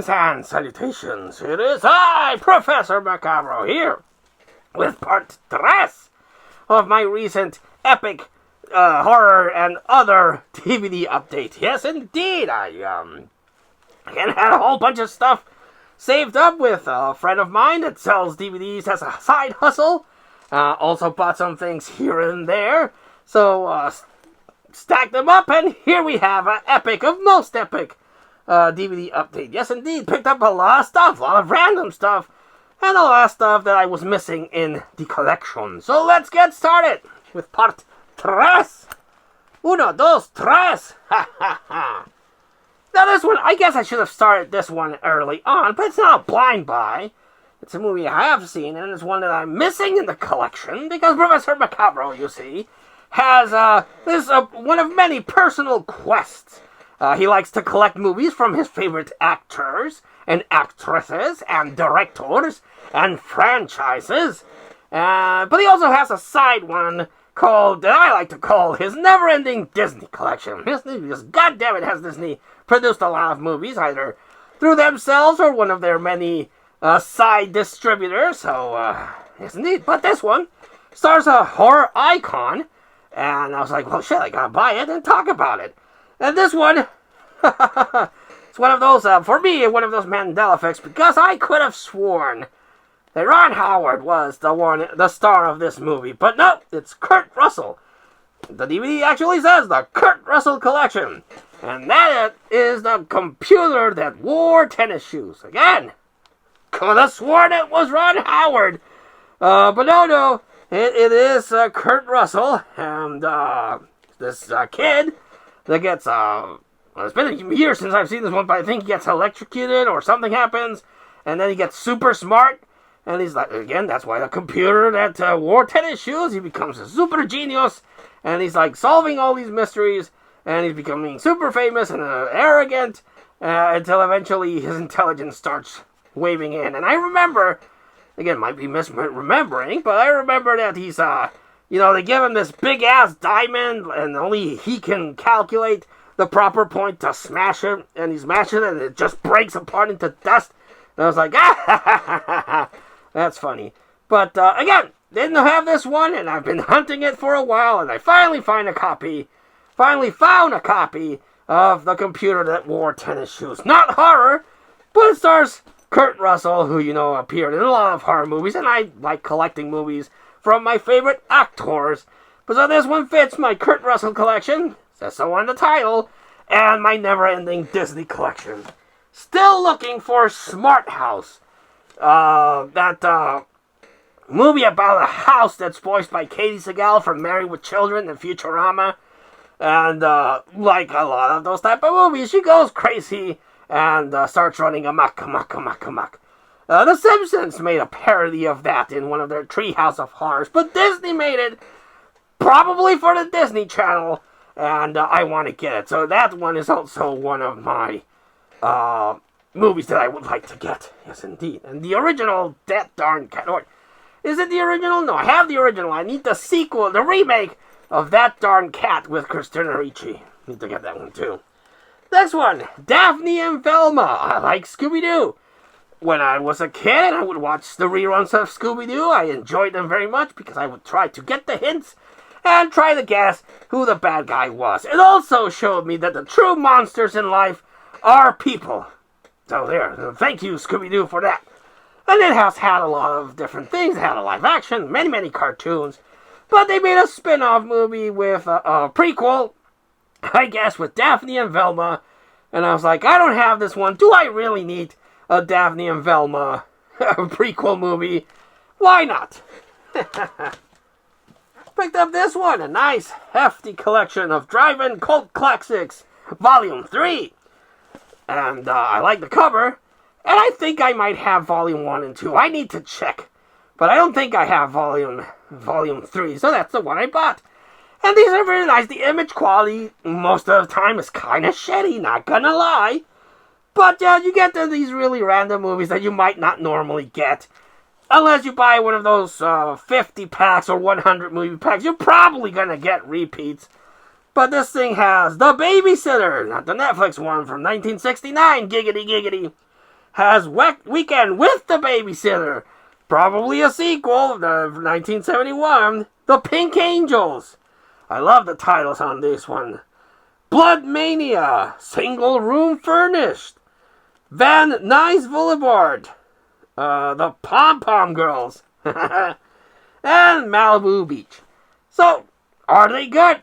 Greetings and salutations. It is I, Professor Macabro, here with part 3 of my recent epic horror and other DVD update. Yes, indeed, I again had a whole bunch of stuff saved up with a friend of mine that sells DVDs as a side hustle. Also bought some things here and there. So, stacked them up, and here we have an epic of most epic DVD update. Yes, indeed, picked up a lot of stuff, a lot of random stuff, and a lot of stuff that I was missing in the collection. So let's get started with part 3. Uno, dos, tres. Ha, ha, ha. Now this one, I guess I should have started this one early on, but it's not a blind buy. It's a movie I have seen, and it's one that I'm missing in the collection, because Professor Macabro, you see, has one of many personal quests. He likes to collect movies from his favorite actors and actresses and directors and franchises. But he also has a side one called, that I like to call, his never-ending Disney collection. Because goddammit has Disney produced a lot of movies, either through themselves or one of their many side distributors. So, yes indeed. But this one stars a horror icon, and I was like, well shit, I gotta buy it and talk about it. And this one, it's one of those, for me, one of those Mandela effects, because I could have sworn that Ron Howard was the star of this movie. But no, it's Kurt Russell. The DVD actually says the Kurt Russell Collection. And that is the computer that wore tennis shoes. Again, could have sworn it was Ron Howard. But no, it is Kurt Russell, and this kid that gets, it's been a year since I've seen this one, but I think he gets electrocuted or something happens, and then he gets super smart, and he's like, again, that's why the computer that wore tennis shoes, he becomes a super genius, and he's like solving all these mysteries, and he's becoming super famous and arrogant, until eventually his intelligence starts waving in. And I remember, again, might be misremembering, but I remember that he's, they give him this big-ass diamond, and only he can calculate the proper point to smash it, and he smashes it, and it just breaks apart into dust. And I was like, that's funny. But, again, didn't have this one, and I've been hunting it for a while, and I finally found a copy of the computer that wore tennis shoes. Not horror, but it stars Kurt Russell, who, appeared in a lot of horror movies, and I like collecting movies from my favorite actors. But so this one fits my Kurt Russell collection, says so on the title, and my never-ending Disney collection. Still looking for Smart House. That movie about a house that's voiced by Katie Sagal from Married with Children and Futurama. And like a lot of those type of movies, she goes crazy and starts running amok. The Simpsons made a parody of that in one of their Treehouse of Horrors, but Disney made it, probably for the Disney Channel, and I want to get it. So that one is also one of my movies that I would like to get. Yes, indeed. And the original, that darn cat. Or, is it the original? No, I have the original. I need the sequel, the remake of That Darn Cat with Christina Ricci. Need to get that one too. Next one, Daphne and Velma. I like Scooby-Doo. When I was a kid, I would watch the reruns of Scooby-Doo. I enjoyed them very much because I would try to get the hints and try to guess who the bad guy was. It also showed me that the true monsters in life are people. So there, thank you, Scooby-Doo, for that. And it has had a lot of different things. It had a live action, many cartoons. But they made a spin-off movie with a prequel, I guess, with Daphne and Velma. And I was like, I don't have this one. Do I really need a Daphne and Velma prequel movie? Why not? Picked up this one, a nice, hefty collection of drive-in cult classics, Volume 3. And I like the cover, and I think I might have Volume 1 and 2. I need to check, but I don't think I have Volume 3, so that's the one I bought. And these are very nice. The image quality, most of the time, is kind of shitty, not gonna lie. But you get these really random movies that you might not normally get. Unless you buy one of those 50 packs or 100 movie packs, you're probably gonna get repeats. But this thing has The Babysitter, not the Netflix one from 1969, giggity giggity. has Weekend with the Babysitter. Probably a sequel of 1971, The Pink Angels. I love the titles on this one. Blood Mania, Single Room Furnished. Van Nuys Boulevard, The Pom Pom Girls, and Malibu Beach. So, are they good?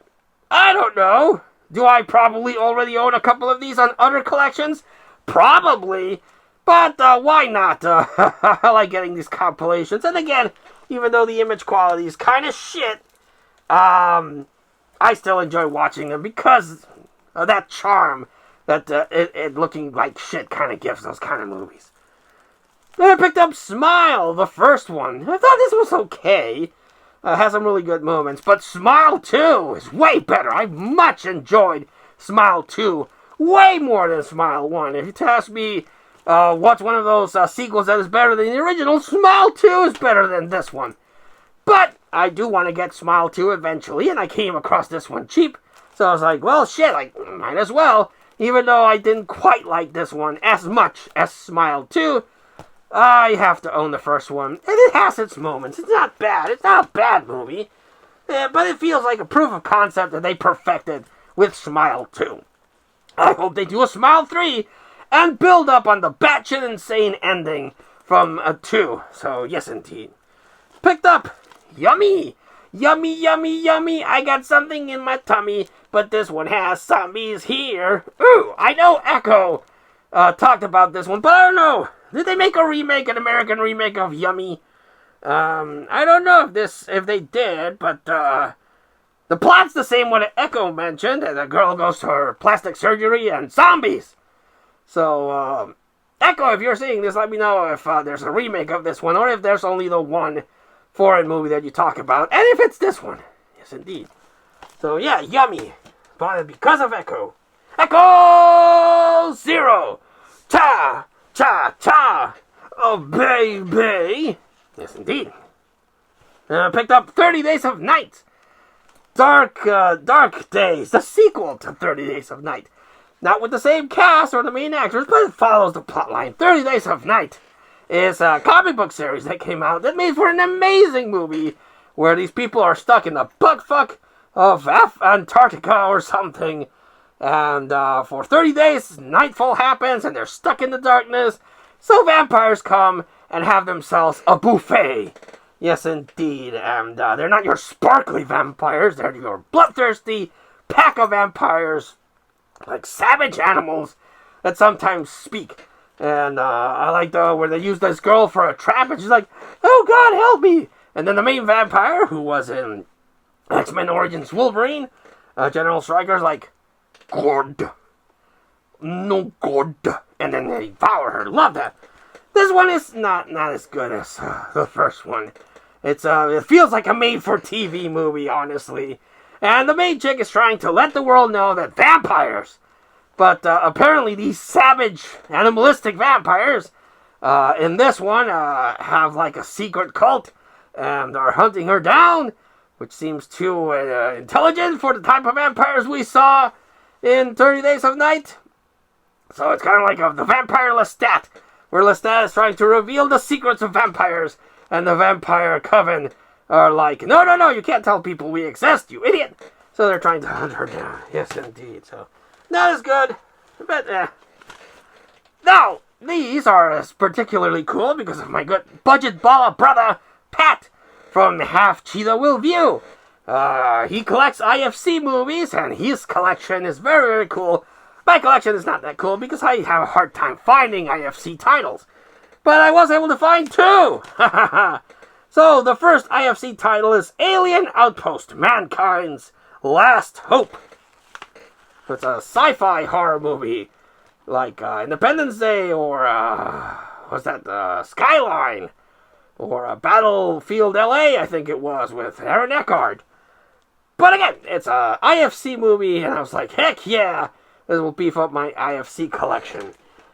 I don't know. Do I probably already own a couple of these on other collections? Probably. But why not? I like getting these compilations. And again, even though the image quality is kind of shit, I still enjoy watching them because of that charm that it looking like shit kind of gives those kind of movies. Then I picked up Smile, the first one. I thought this was okay. Has some really good moments. But Smile 2 is way better. I much enjoyed Smile 2 way more than Smile 1. If you ask me what's one of those sequels that is better than the original, Smile 2 is better than this one. But I do want to get Smile 2 eventually, and I came across this one cheap. So I was like, well, shit, I might as well. Even though I didn't quite like this one as much as Smile 2, I have to own the first one. And it has its moments. It's not bad. It's not a bad movie. But it feels like a proof of concept that they perfected with Smile 2. I hope they do a Smile 3 and build up on the batshit insane ending from 2. So, yes, indeed. Picked up Yummy. Yummy, yummy, yummy. I got something in my tummy, but this one has zombies here. Ooh, I know Echo talked about this one, but I don't know. Did they make an American remake of Yummy? I don't know if they did, but the plot's the same one that Echo mentioned. And the girl goes to her plastic surgery and zombies. So, Echo, if you're seeing this, let me know if there's a remake of this one, or if there's only the one foreign movie that you talk about, and if it's this one. Yes, indeed. So, yeah, Yummy. Bought it because of Echo. Echo Zero! Cha! Cha! Cha! Oh, baby! Yes, indeed. Picked up 30 Days of Night. Dark Days, the sequel to 30 Days of Night. Not with the same cast or the main actors, but it follows the plotline. 30 Days of Night is a comic book series that came out that made for an amazing movie where these people are stuck in the buttfuck of Antarctica or something. And for 30 days, nightfall happens and they're stuck in the darkness. So vampires come and have themselves a buffet. Yes, indeed. And they're not your sparkly vampires. They're your bloodthirsty pack of vampires, like savage animals that sometimes speak. And I like where they use this girl for a trap, and she's like, "Oh God, help me!" And then the main vampire, who was in X-Men Origins Wolverine, General Stryker's like, "God, no God," and then they devour her. Love that. This one is not as good as the first one. It feels like a made-for-TV movie, honestly. And the main chick is trying to let the world know that vampires. But apparently these savage, animalistic vampires in this one have like a secret cult and are hunting her down, which seems too intelligent for the type of vampires we saw in 30 Days of Night. So it's kind of like the vampire Lestat, where Lestat is trying to reveal the secrets of vampires, and the vampire coven are like, no, you can't tell people we exist, you idiot. So they're trying to hunt her down. Yes, indeed. So not as good, but Now, these are particularly cool because of my good budget baller brother, Pat, from Half Cheetah Will View. He collects IFC movies, and his collection is very, very cool. My collection is not that cool because I have a hard time finding IFC titles. But I was able to find 2! So, the first IFC title is Alien Outpost, Mankind's Last Hope. It's a sci-fi horror movie, like Independence Day, or, Skyline, or Battlefield LA, I think it was, with Aaron Eckhart. But again, it's a IFC movie, and I was like, heck yeah, this will beef up my IFC collection.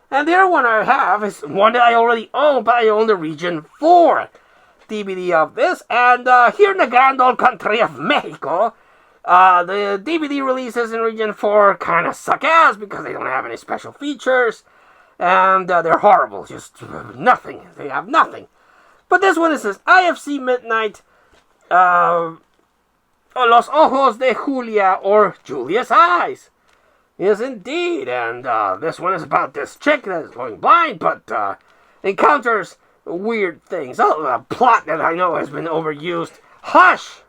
And the other one I have is one that I already own, but I own the Region 4 DVD of this. And here in the grand old country of Mexico, the DVD releases in Region 4 kind of suck ass because they don't have any special features. and they're horrible. Just nothing. They have nothing. But this one is this IFC Midnight, Los Ojos de Julia, or Julia's Eyes. Yes, indeed. And this one is about this chick that is going blind, but encounters weird things. Oh, a plot that I know has been overused. Hush!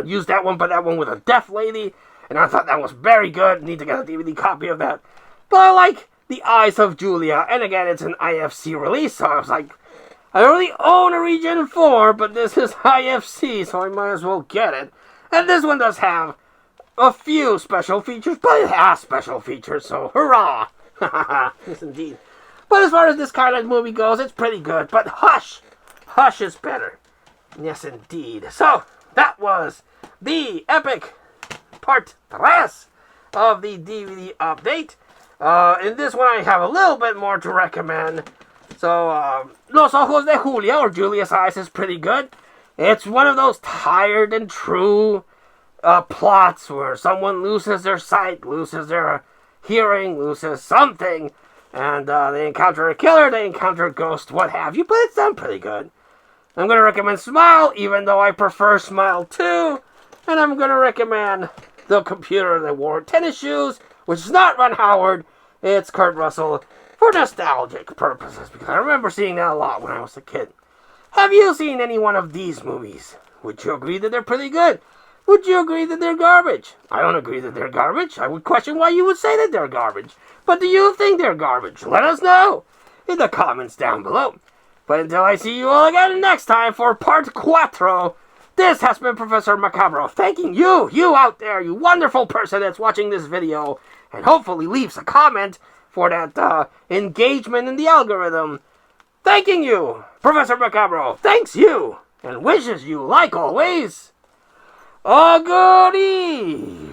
Used that one, but that one with a deaf lady, and I thought that was very good. Need to get a DVD copy of that. But I like The Eyes of Julia, and again, it's an IFC release, so I was like, I already own a Region 4, but this is IFC, so I might as well get it. And this one does have a few special features, but it has special features, so hurrah! Yes, indeed. But as far as this kind of movie goes, it's pretty good, but Hush! Hush is better. Yes, indeed. So, that was the epic part 3 of the DVD update. In this one, I have a little bit more to recommend. So, Los Ojos de Julia, or Julia's Eyes, is pretty good. It's one of those tired and true plots where someone loses their sight, loses their hearing, loses something, and they encounter a killer, they encounter a ghost, what have you, but it's done pretty good. I'm going to recommend Smile, even though I prefer Smile 2, and I'm going to recommend The Computer That Wore Tennis Shoes, which is not Ron Howard, it's Kurt Russell, for nostalgic purposes, because I remember seeing that a lot when I was a kid. Have you seen any one of these movies? Would you agree that they're pretty good? Would you agree that they're garbage? I don't agree that they're garbage. I would question why you would say that they're garbage. But do you think they're garbage? Let us know in the comments down below. But until I see you all again next time for part 4, this has been Professor Macabro, thanking you out there, you wonderful person that's watching this video, and hopefully leaves a comment for that engagement in the algorithm. Thanking you, Professor Macabro, thanks you, and wishes you, like always, a good evening.